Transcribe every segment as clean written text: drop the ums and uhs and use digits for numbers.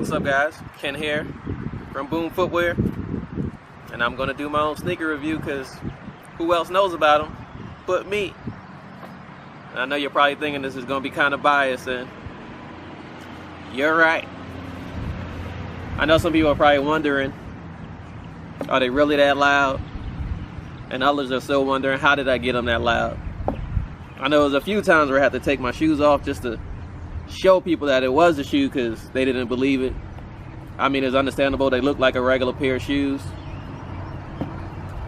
What's up, guys? Ken here from Boom Footwear, and I'm gonna do my own sneaker review because who else knows about them but me? And I know you're probably thinking this is gonna be kind of biased, and you're right. I know some people are probably wondering, are they really that loud? And others are still wondering, how did I get them that loud? I know there's a few times where I had to take my shoes off just to show people that it was a shoe because they didn't believe it. I mean, it's understandable. They look like a regular pair of shoes.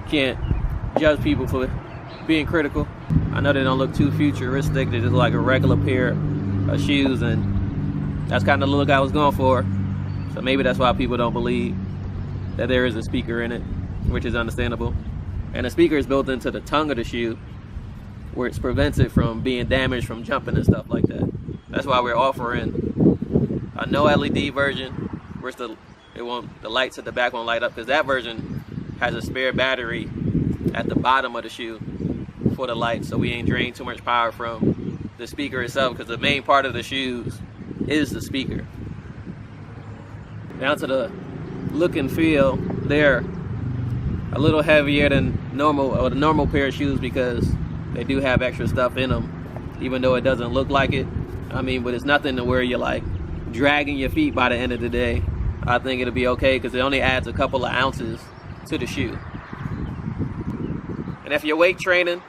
Can't judge people for being critical. I know they don't look too futuristic. They just like a regular pair of shoes, and that's kind of the look I was going for. So maybe that's why people don't believe that there is a speaker in it, which is understandable. And the speaker is built into the tongue of the shoe, where it prevents it from being damaged from jumping and stuff like that. That's why we're offering a no LED version, where the lights at the back won't light up, because that version has a spare battery at the bottom of the shoe for the lights, so we ain't drain too much power from the speaker itself, because the main part of the shoes is the speaker. Down to the look and feel, they're a little heavier than normal, or the normal pair of shoes, because they do have extra stuff in them, even though it doesn't look like it. I mean, but it's nothing to where you're like dragging your feet by the end of the day. I think it'll be okay because it only adds a couple of ounces to the shoe. And if you're weight training,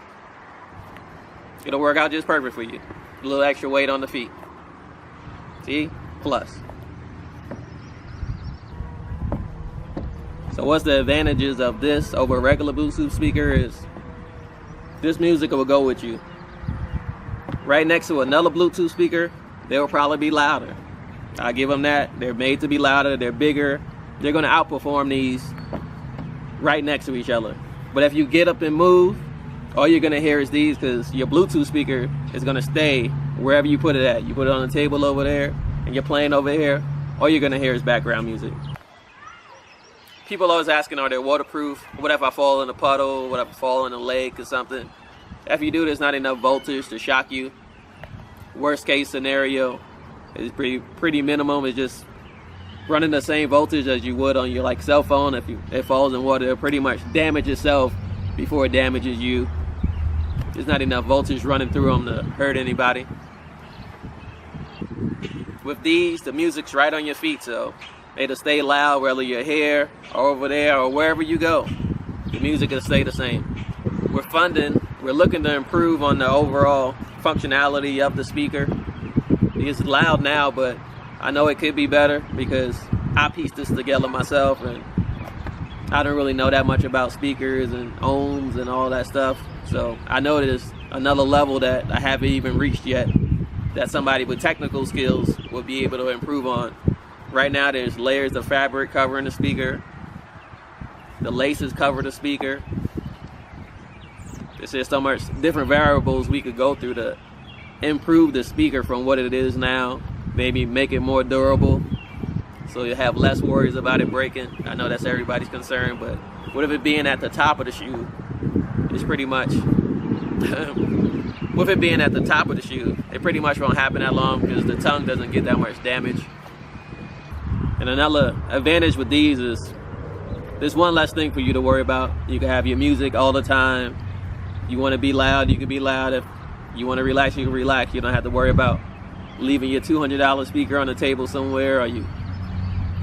it'll work out just perfect for you. A little extra weight on the feet. See? Plus. So what's the advantages of this over a regular Bluetooth speaker is this music will go with you. Right next to another Bluetooth speaker, they'll probably be louder. I give them that. They're made to be louder. They're bigger. They're going to outperform these right next to each other. But if you get up and move, all you're going to hear is these, because your Bluetooth speaker is going to stay wherever you put it at. You put it on the table over there and you're playing over here, all you're going to hear is background music. People always asking, are they waterproof? What if I fall in a puddle? What if I fall in a lake or something? If you do, there's not enough voltage to shock you. Worst case scenario is pretty minimum. It's just running the same voltage as you would on your like cell phone. If it falls in water, it'll pretty much damage itself before it damages you. There's not enough voltage running through them to hurt anybody. With these, the music's right on your feet, so it'll stay loud whether you're here or over there or wherever you go. The music will stay the same. We're looking to improve on the overall functionality of the speaker. It's loud now, but I know it could be better because I pieced this together myself, and I don't really know that much about speakers and ohms and all that stuff. So I know there's another level that I haven't even reached yet that somebody with technical skills will be able to improve on. Right now there's layers of fabric covering the speaker. The laces cover the speaker. There's just so much different variables we could go through to improve the speaker from what it is now. Maybe make it more durable, so you have less worries about it breaking. I know that's everybody's concern, but with it being at the top of the shoe, it's pretty much with it being at the top of the shoe, it pretty much won't happen that long because the tongue doesn't get that much damage. And another advantage with these is there's one less thing for you to worry about. You can have your music all the time. You want to be loud, you can be loud. If you want to relax, you can relax. You don't have to worry about leaving your $200 speaker on the table somewhere, or you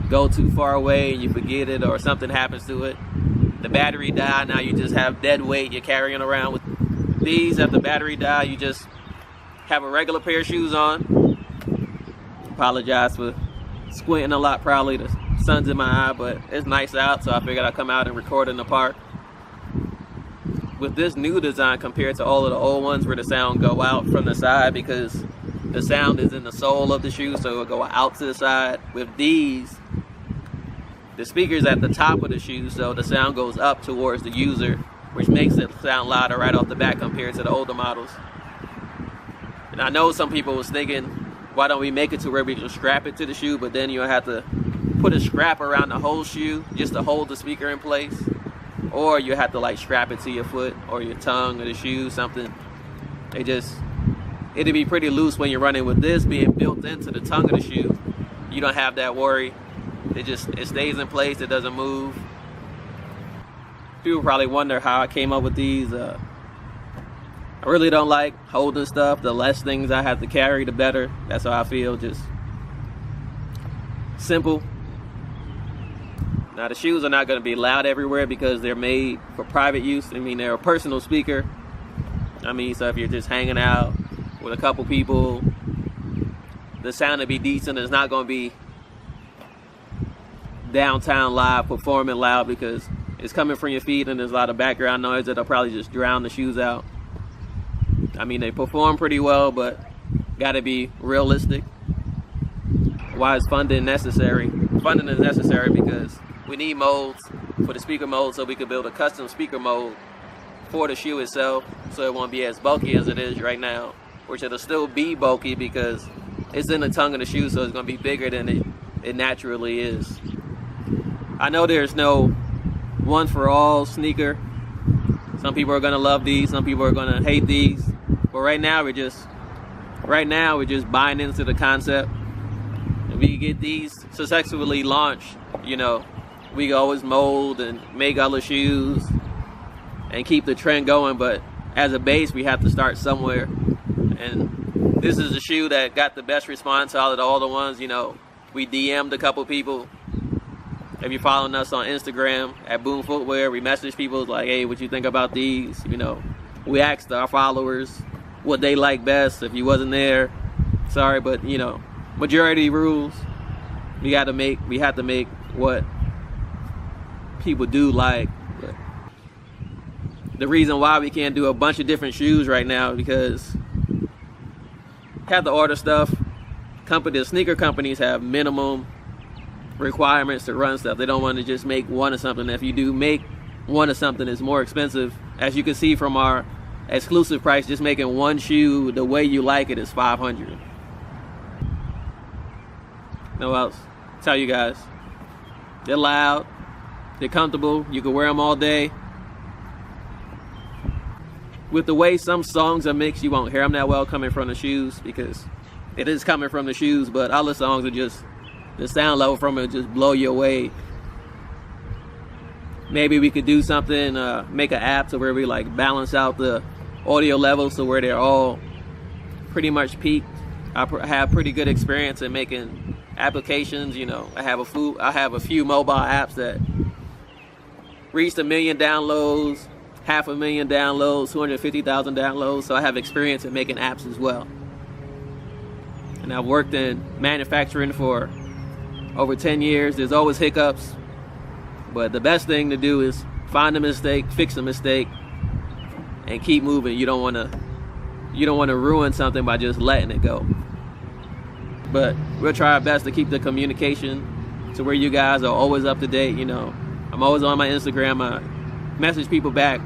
go too far away and you forget it, or something happens to it. The battery died, now you just have dead weight you're carrying around with these. If the battery died, you just have a regular pair of shoes on. Apologize for squinting a lot, probably the sun's in my eye, but it's nice out, so I figured I'd come out and record in the park. With this new design compared to all of the old ones where the sound go out from the side, because the sound is in the sole of the shoe, so it'll go out to the side. With these, the speaker's at the top of the shoe, so the sound goes up towards the user, which makes it sound louder right off the bat compared to the older models. And I know some people was thinking, why don't we make it to where we can strap it to the shoe, but then you'll have to put a strap around the whole shoe just to hold the speaker in place. Or you have to like strap it to your foot or your tongue or the shoe, something. It'd be pretty loose when you're running. With this being built into the tongue of the shoe, you don't have that worry. It stays in place, it doesn't move. People probably wonder how I came up with these. I really don't like holding stuff. The less things I have to carry, the better. That's how I feel, just simple. Now the shoes are not going to be loud everywhere because they're made for private use. I mean, they're a personal speaker. I mean, so if you're just hanging out with a couple people, the sound will be decent. It's not going to be downtown live performing loud because it's coming from your feet and there's a lot of background noise that'll probably just drown the shoes out. I mean, they perform pretty well, but gotta be realistic. Why is funding necessary? Funding is necessary because we need molds for the speaker mold so we can build a custom speaker mold for the shoe itself so it won't be as bulky as it is right now, which it'll still be bulky because it's in the tongue of the shoe, so it's gonna be bigger than it naturally is. I know there's no one for all sneaker. Some people are gonna love these, some people are gonna hate these. But right now we're just buying into the concept. If we get these successfully launched, you know, we can always mold and make other shoes and keep the trend going. But as a base, we have to start somewhere. And this is a shoe that got the best response out of all the ones. You know, we DM'd a couple people. If you're following us on Instagram at Boom Footwear, we message people like, hey, what you think about these? You know, we asked our followers what they like best. If you wasn't there, sorry, but you know, majority rules. We have to make what people do like. But the reason why we can't do a bunch of different shoes right now because you have to order stuff. The sneaker companies have minimum requirements to run stuff. They don't want to just make one of something. If you do make one of something, it's more expensive. As you can see from our exclusive price, just making one shoe the way you like it is $500. No else. Tell you guys, they're loud, they're comfortable, you can wear them all day. With the way some songs are mixed, you won't hear them that well coming from the shoes because it is coming from the shoes, but other songs are just, the sound level from it just blow you away. Maybe we could do something, make an app to where we like balance out the audio levels so where they're all pretty much peaked. I have pretty good experience in making applications. You know, I have a few mobile apps that reached 1 million downloads, 500,000 downloads, 250,000 downloads. So I have experience in making apps as well. And I've worked in manufacturing for over 10 years. There's always hiccups, but the best thing to do is find a mistake, fix a mistake, and keep moving. You don't want to ruin something by just letting it go. But we'll try our best to keep the communication to where you guys are always up to date. You know, I'm always on my Instagram. I message people back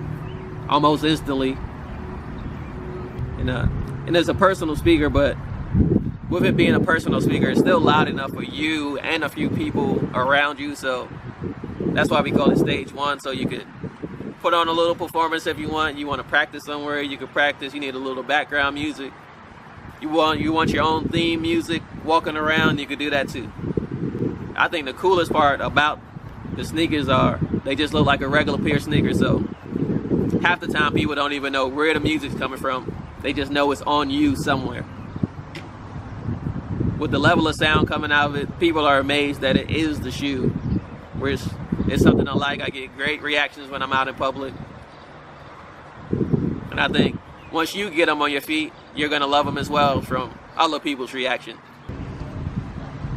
almost instantly. And it's a personal speaker, but with it being a personal speaker, it's still loud enough for you and a few people around you. So that's why we call it stage one. So you could put on a little performance if you want. You want to practice somewhere, you can practice. You need a little background music. You want your own theme music walking around, you could do that too. I think the coolest part about the sneakers are they just look like a regular pair of sneakers. So half the time people don't even know where the music's coming from. They just know it's on you somewhere. With the level of sound coming out of it, people are amazed that it is the shoe. Where it's something I like. I get great reactions when I'm out in public. And I think once you get them on your feet, you're going to love them as well from other people's reaction.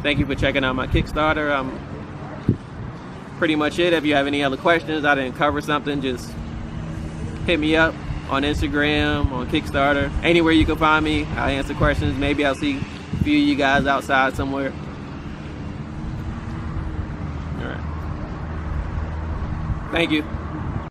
Thank you for checking out my Kickstarter. Pretty much it. If you have any other questions, I didn't cover something, just hit me up on Instagram, on Kickstarter. Anywhere you can find me, I'll answer questions. Maybe I'll see a few of you guys outside somewhere. All right. Thank you.